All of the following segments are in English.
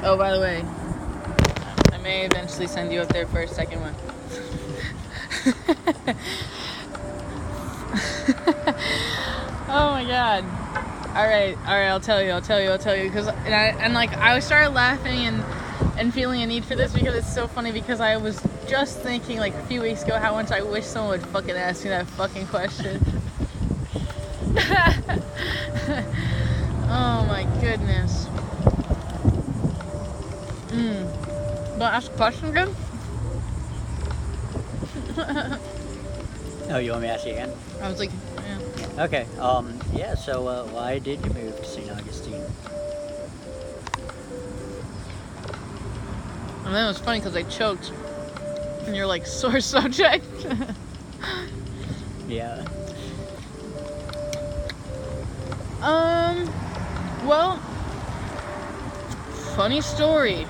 Oh, by the way, I may eventually send you up there for a second one. Oh my god. Alright, I'll tell you, because I started laughing and feeling a need for this because it's so funny, because I was just thinking like a few weeks ago how much I wish someone would fucking ask me that fucking question. Oh my goodness. But ask a question again? Oh, you want me to ask you again? I was like, yeah. Okay. Yeah. So, why did you move to St. Augustine? And then it was funny because I choked. And you're like, sore subject. Yeah. Well, funny story.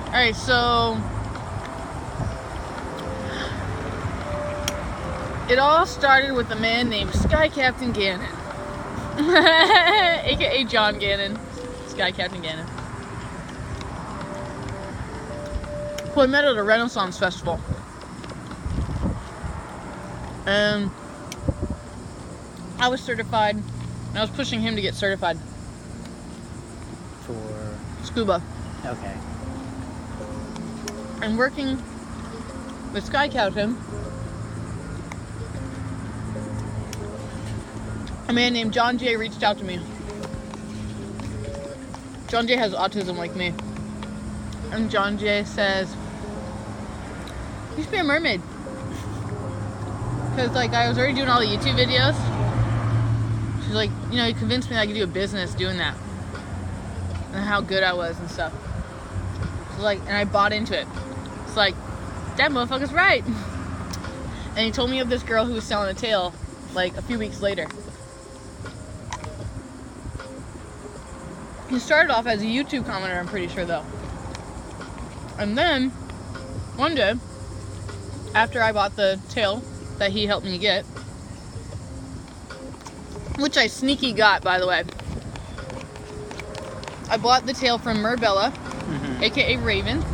Alright, so it all started with a man named Sky Captain Gannon. AKA John Gannon. Sky Captain Gannon. Who I met at a Renaissance festival. And I was certified, and I was pushing him to get certified. For Scuba. okay. And working with Sky Captain, a man named John Jay reached out to me. John Jay has autism like me. And John Jay says, you should be a mermaid. Because like I was already doing all the YouTube videos. She's like, you know, you convinced me I could do a business doing that. And how good I was and stuff. So like, and I bought into it. It's like, that motherfucker's right. And he told me of this girl who was selling a tail like a few weeks later. He started off as a YouTube commenter, I'm pretty sure though. And then, one day, after I bought the tail that he helped me get, which I sneaky got, by the way, I bought the tail from Merbella, aka Raven.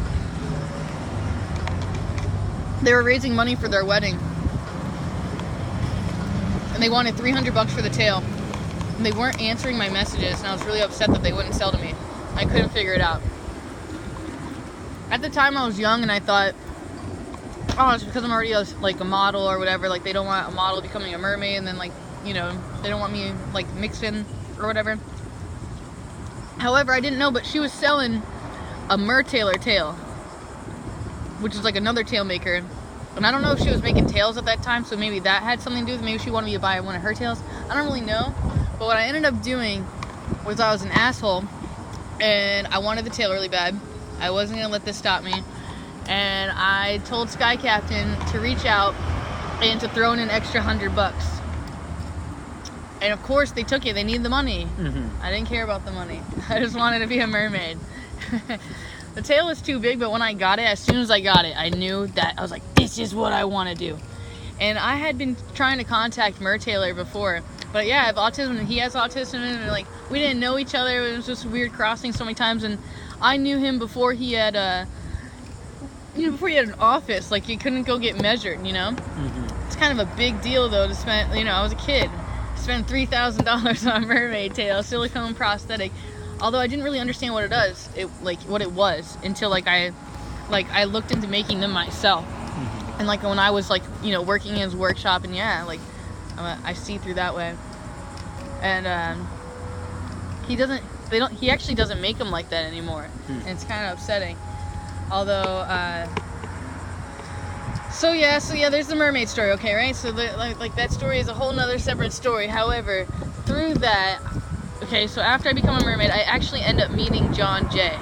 They were raising money for their wedding. And they wanted $300 for the tail. And they weren't answering my messages, and I was really upset that they wouldn't sell to me. I couldn't figure it out. At the time I was young and I thought, oh, it's because I'm already like a model or whatever, like they don't want a model becoming a mermaid, and then like, you know, they don't want me like mixed in or whatever. However, I didn't know, but she was selling a Mertailor tail, which is like another tail maker. And I don't know if she was making tails at that time, so maybe that had something to do with it. Maybe she wanted me to buy one of her tails. I don't really know. But what I ended up doing was I was an asshole, and I wanted the tail really bad. I wasn't going to let this stop me. And I told Sky Captain to reach out and to throw in an extra $100. And of course they took it. They needed the money. I didn't care about the money. I just wanted to be a mermaid. The tail was too big, but when I got it, as soon as I got it, I knew that I was like, this is what I want to do. And I had been trying to contact Mertailor before, but yeah, I have autism and he has autism, and like we didn't know each other. It was just weird crossing so many times, and I knew him before he had before he had an office. Like you couldn't go get measured, you know. It's kind of a big deal though to spend. You know, I was a kid. Spent $3,000 on a mermaid tail, silicone prosthetic. Although I didn't really understand what it does, what it was, until like I looked into making them myself. And like when I was like, you know, working in his workshop, and yeah, like I see through that way. And he actually doesn't make them like that anymore. And it's kind of upsetting. Although so yeah, there's the mermaid story, okay, right? So like that story is a whole nother separate story. However, through that, okay, so after I become a mermaid, I actually end up meeting John Jay.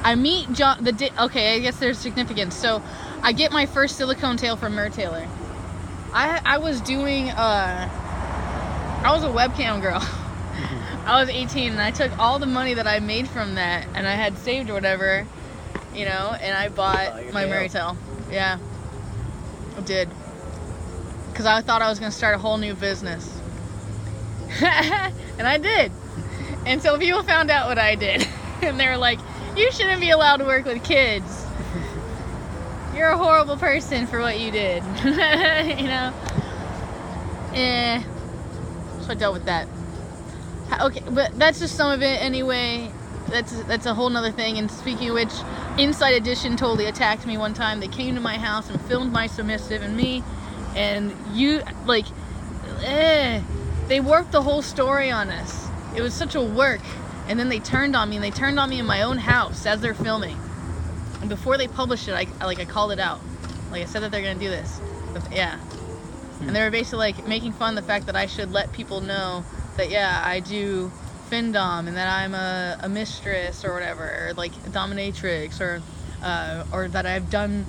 I meet John okay, I guess there's significance. So I get my first silicone tail from Mertailor. I was doing I was a webcam girl. I was 18 and I took all the money that I made from that and I had saved or whatever, you know, and I bought my mermaid tail. Yeah. I did. Because I thought I was going to start a whole new business. And I did. And so people found out what I did. And they were like, You shouldn't be allowed to work with kids. You're a horrible person for what you did. You know? So I dealt with that. Okay, but that's just some of it anyway. That's a whole nother thing. And speaking of which, Inside Edition totally attacked me one time. They came to my house and filmed my submissive and me, and they warped the whole story on us. It was such a work. And then they turned on me, and they turned on me in my own house as they're filming. And before they published it, I called it out. Like, I said that they're gonna do this. But, yeah. And they were basically like making fun of the fact that I should let people know that, yeah, I do findom and that I'm a mistress or whatever, or like a dominatrix, or that I've done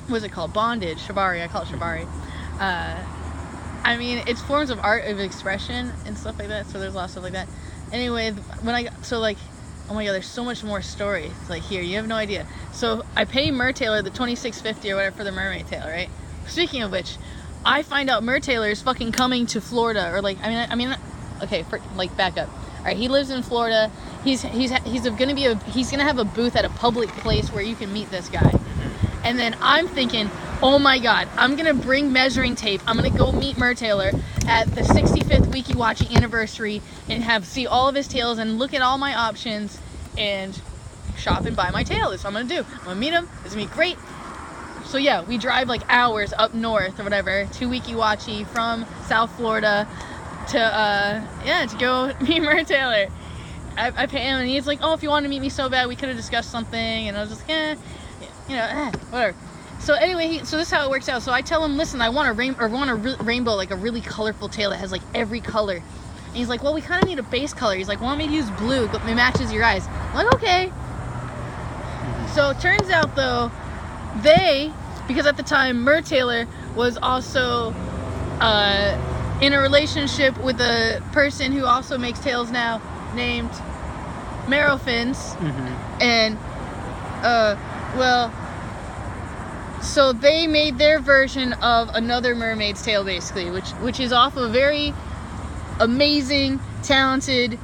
what's it called, bondage, shibari. I call it shibari. I mean, it's forms of art of expression and stuff like that. So there's a lot of stuff like that. Anyway, oh my god, there's so much more story. It's like, here, you have no idea. So I pay Mertailor the $26.50 or whatever for the mermaid tail, right? Speaking of which, I find out Mertailor is fucking coming to Florida, or like, okay, back up. All right, he lives in Florida. He's gonna have a booth at a public place where you can meet this guy. And then I'm thinking, oh my god, I'm gonna bring measuring tape. I'm gonna go meet Mertailor at the 65th Wiki Watching anniversary and see all of his tails and look at all my options and shop and buy my tail. That's what I'm gonna do. I'm gonna meet him. It's gonna be great. So yeah, we drive like hours up north or whatever to Wiki Watchy from South Florida to go meet Mertailor. I pay him, and he's like, oh, if you wanted to meet me so bad, we could have discussed something. And I was just, whatever. So anyway, so this is how it works out. So I tell him, listen, I want a rainbow, like a really colorful tail that has like every color. And he's like, well, we kind of need a base color. He's like, want me to use blue? It matches your eyes. I'm like, okay. So it turns out though, because at the time Mertailor was also in a relationship with a person who also makes tails now, named Marrowfins. And so they made their version of another mermaid's tail, basically, which is off of a very amazing, talented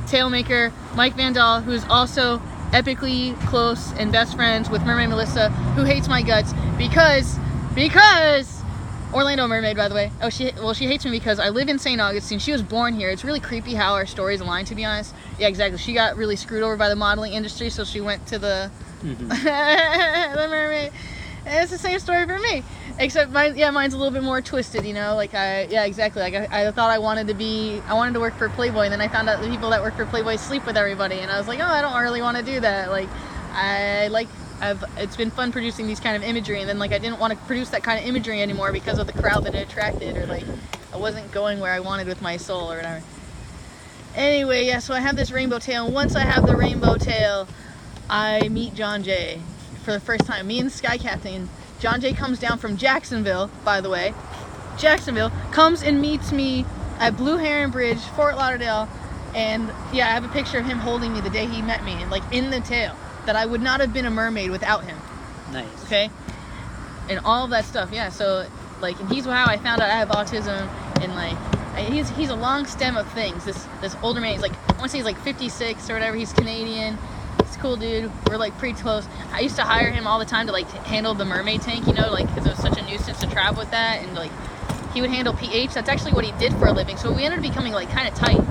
tail maker, Mike Vandal, who's also epically close and best friends with Mermaid Melissa, who hates my guts because Orlando Mermaid, by the way. Oh, she hates me because I live in St. Augustine. She was born here. It's really creepy how our stories align, to be honest. Yeah, exactly. She got really screwed over by the modeling industry, so she went to the the mermaid. And it's the same story for me, except mine's a little bit more twisted, you know. Like exactly. Like I thought I wanted to work for Playboy, and then I found out the people that work for Playboy sleep with everybody, and I was like, oh, I don't really want to do that. Like it's been fun producing these kind of imagery, and then like I didn't want to produce that kind of imagery anymore because of the crowd that it attracted, or like I wasn't going where I wanted with my soul or whatever. Anyway, yeah, so I have this rainbow tail, and once I have the rainbow tail, I meet John Jay for the first time. Me and Sky Captain. John Jay comes down from Jacksonville, by the way. Jacksonville, comes and meets me at Blue Heron Bridge, Fort Lauderdale, and yeah, I have a picture of him holding me the day he met me, like in the tail. That I would not have been a mermaid without him. Nice. Okay? And all of that stuff, yeah. So, like, and he's how I found out I have autism, and like, he's a long stem of things. This older man, I want to say he's like 56 or whatever. He's Canadian. He's a cool dude. We're like pretty close. I used to hire him all the time to like handle the mermaid tank, you know, like because it was such a nuisance to travel with that, and like he would handle pH. That's actually what he did for a living. So we ended up becoming like kind of tight.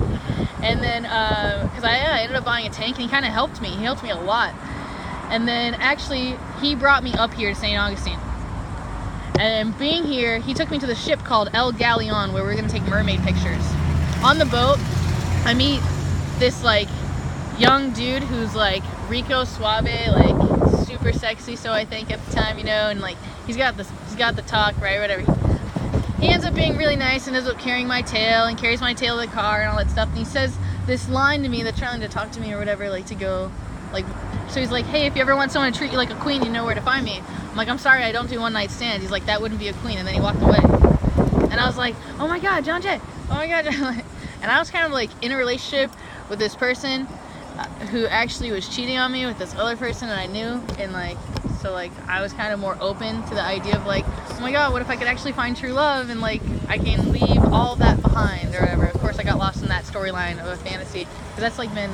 And then, because I ended up buying a tank, and he kind of helped me. He helped me a lot. And then, actually, he brought me up here to St. Augustine. And being here, he took me to the ship called El Galleon, where we're going to take mermaid pictures. On the boat, I meet this, like, young dude who's, like, Rico Suave, like, super sexy, so I think at the time, you know, and, like, he's got the talk, right, whatever. He ends up being really nice and ends up carrying my tail and carries my tail to the car and all that stuff. And he says this line to me that's trying to talk to me or whatever, like to go, like, so he's like, hey, if you ever want someone to treat you like a queen, you know where to find me. I'm like, I'm sorry, I don't do one night stands. He's like, that wouldn't be a queen. And then he walked away. And I was like, oh my God, John Jay. Oh my God. And I was kind of like in a relationship with this person who actually was cheating on me with this other person that I knew. And like, so like I was kind of more open to the idea of like, oh my God, what if I could actually find true love and like I can leave all that behind or whatever. Of course I got lost in that storyline of a fantasy because that's like been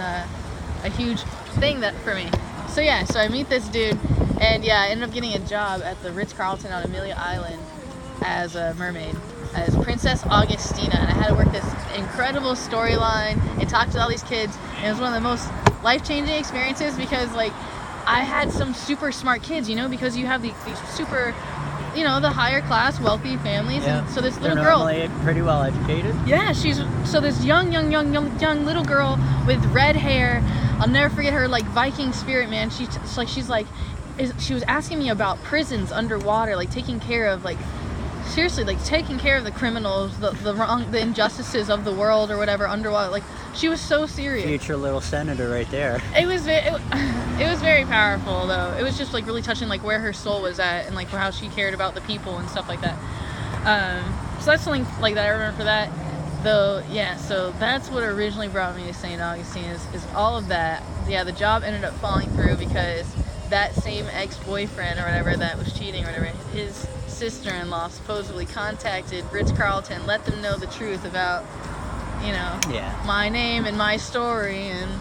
a huge thing that for me. So yeah, so I meet this dude, and yeah, I ended up getting a job at the Ritz-Carlton on Amelia Island as a mermaid, as Princess Augustina, and I had to work this incredible storyline and talk to all these kids, and it was one of the most life-changing experiences because like I had some super smart kids, you know, because you have these super, you know, the higher class, wealthy families, and so this little girl, normally pretty well educated. yeah, she's so this young little girl with red hair. I'll never forget her like Viking spirit, man. She was asking me about prisons underwater, like taking care of like seriously like taking care of the criminals, the injustices of the world or whatever underwater. Like she was so serious. Future little senator right there. It was very powerful though. It was just like really touching, like where her soul was at and like how she cared about the people and stuff like that. So that's something like that I remember for that. Though, yeah, so that's what originally brought me to St. Augustine is all of that. Yeah, the job ended up falling through because that same ex-boyfriend or whatever that was cheating or whatever, his sister-in-law supposedly contacted Ritz-Carlton, let them know the truth about, you know, my name and my story, and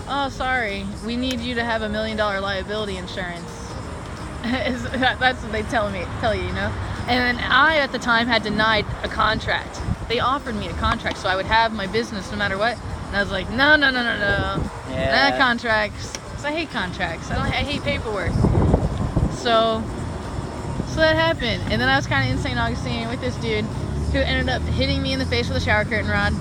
oh, sorry, we need you to have $1 million liability insurance. That's what they tell you, you know? And then I, at the time, had denied a contract. They offered me a contract so I would have my business no matter what. And I was like, no. Not contracts. Because I hate contracts. I hate paperwork. So that happened. And then I was kind of in St. Augustine with this dude who ended up hitting me in the face with a shower curtain rod.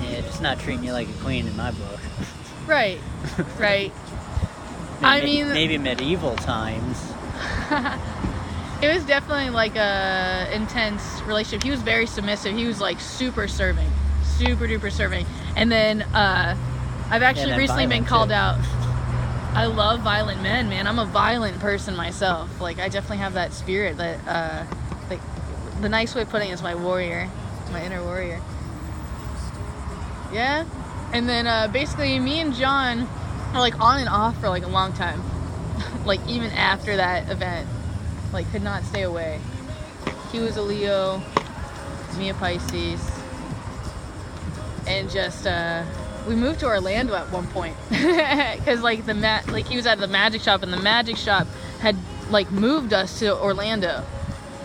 Yeah, just not treating you like a queen in my book. Right. Maybe medieval times. It was definitely like a intense relationship. He was very submissive. He was like super duper serving. And then I've actually recently been called out. I love violent men, man. I'm a violent person myself. Like I definitely have that spirit that like the nice way of putting it is my warrior, my inner warrior. Yeah. And then basically me and John were like on and off for like a long time. Like even after that event. Like could not stay away. He was a Leo, me a Pisces, and just we moved to Orlando at one point because like he was at the magic shop, and the magic shop had like moved us to Orlando,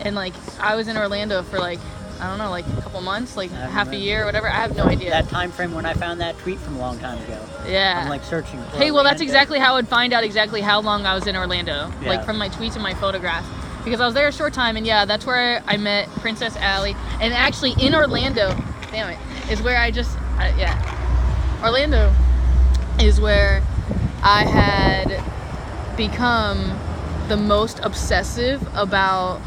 and like I was in Orlando for like I don't know, like a couple months, like half a year or whatever. I have no idea. That time frame when I found that tweet from a long time ago. Yeah. I'm like searching for Hey, well, that's Orlando. exactly how I would find out exactly how long I was in Orlando. Yeah. Like from my tweets and my photographs. Because I was there a short time, and yeah, that's where I met Princess Allie. And actually in Orlando, damn it, is where Orlando is where I had become the most obsessive about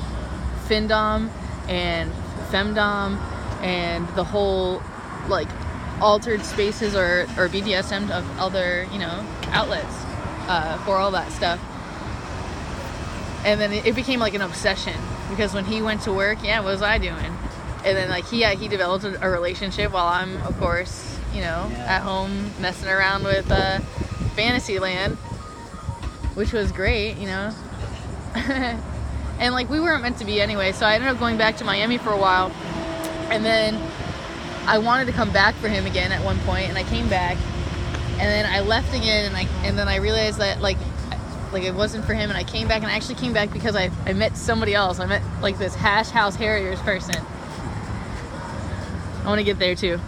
Findom and Femdom and the whole like altered spaces or BDSM of other, you know, outlets for all that stuff. And then it became like an obsession because when he went to work, what was I doing? And then like he developed a relationship while I'm, of course, you know, at home messing around with Fantasyland, which was great, you know. And like we weren't meant to be anyway, so I ended up going back to Miami for a while, and then I wanted to come back for him again at one point, and I came back, and then I left again, and then I realized that like it wasn't for him, and I came back, and I actually came back because I met somebody else. I met like this Hash House Harriers person. I want to get there too.